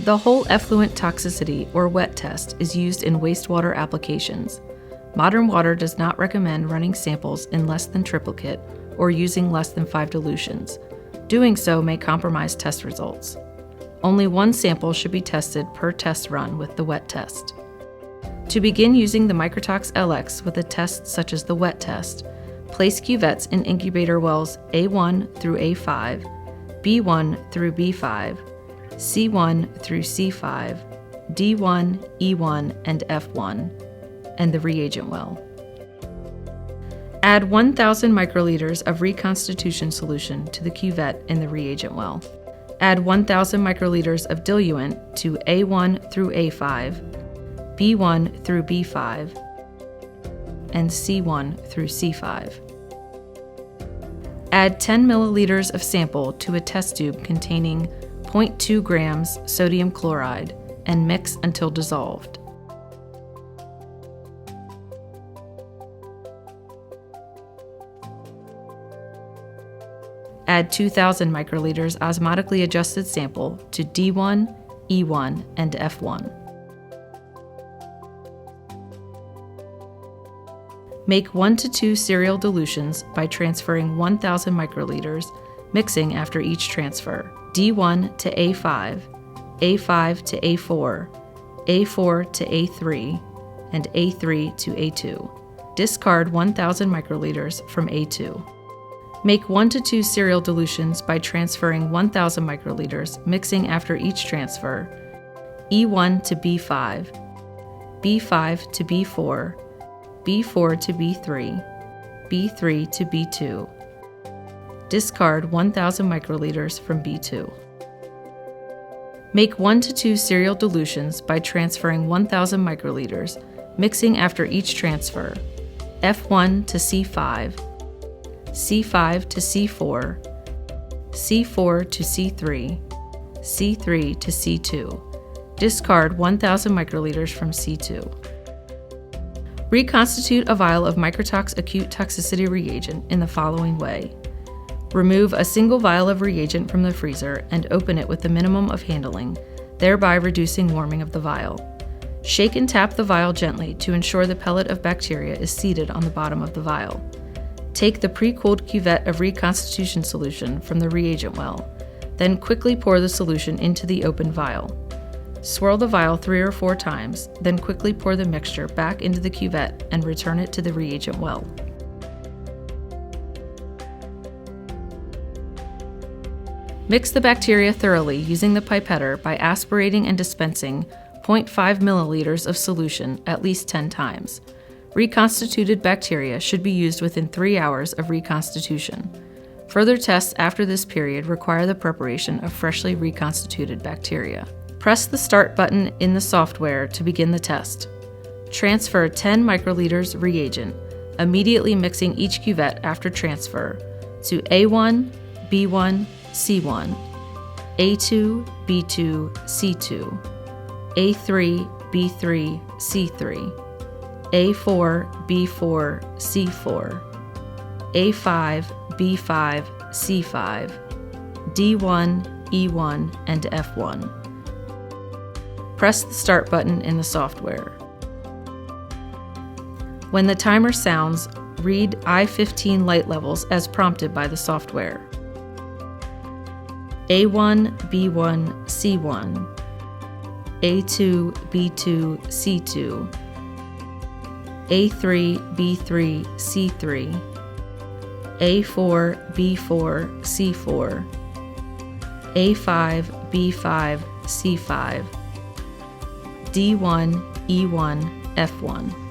The whole effluent toxicity, or wet test, is used in wastewater applications. Modern water does not recommend running samples in less than triplicate or using less than 5 dilutions. Doing so may compromise test results. Only one sample should be tested per test run with the wet test. To begin using the Microtox LX with a test such as the wet test, place cuvettes in incubator wells A1 through A5, B1 through B5, C1 through C5, D1, E1, and F1, and the reagent well. Add 1,000 microliters of reconstitution solution to the cuvette in the reagent well. Add 1,000 microliters of diluent to A1 through A5, B1 through B5, and C1 through C5. Add 10 milliliters of sample to a test tube containing 0.2 grams sodium chloride and mix until dissolved. Add 2,000 microliters osmotically adjusted sample to D1, E1, and F1. Make 1 to 2 serial dilutions by transferring 1,000 microliters, mixing after each transfer. D1 to A5, A5 to A4, A4 to A3, and A3 to A2. Discard 1,000 microliters from A2. Make 1 to 2 serial dilutions by transferring 1,000 microliters, mixing after each transfer. E1 to B5, B5 to B4, B4 to B3, B3 to B2. Discard 1,000 microliters from B2. Make 1 to 2 serial dilutions by transferring 1,000 microliters, mixing after each transfer. F1 to C5, C5 to C4, C4 to C3, C3 to C2. Discard 1,000 microliters from C2. Reconstitute a vial of Microtox acute toxicity reagent in the following way. Remove a single vial of reagent from the freezer and open it with the minimum of handling, thereby reducing warming of the vial. Shake and tap the vial gently to ensure the pellet of bacteria is seated on the bottom of the vial. Take the pre-cooled cuvette of reconstitution solution from the reagent well, then quickly pour the solution into the open vial. Swirl the vial 3 or 4 times, then quickly pour the mixture back into the cuvette and return it to the reagent well. Mix the bacteria thoroughly using the pipetter by aspirating and dispensing 0.5 milliliters of solution at least 10 times. Reconstituted bacteria should be used within 3 hours of reconstitution. Further tests after this period require the preparation of freshly reconstituted bacteria. Press the Start button in the software to begin the test. Transfer 10 microliters reagent, immediately mixing each cuvette after transfer, to A1, B1, C1, A2, B2, C2, A3, B3, C3, A4, B4, C4, A5, B5, C5, D1, E1, and F1. Press the Start button in the software. When the timer sounds, read I15 light levels as prompted by the software. A1, B1, C1, A2, B2, C2, A3, B3, C3, A4, B4, C4, A5, B5, C5, D1, E1, F1.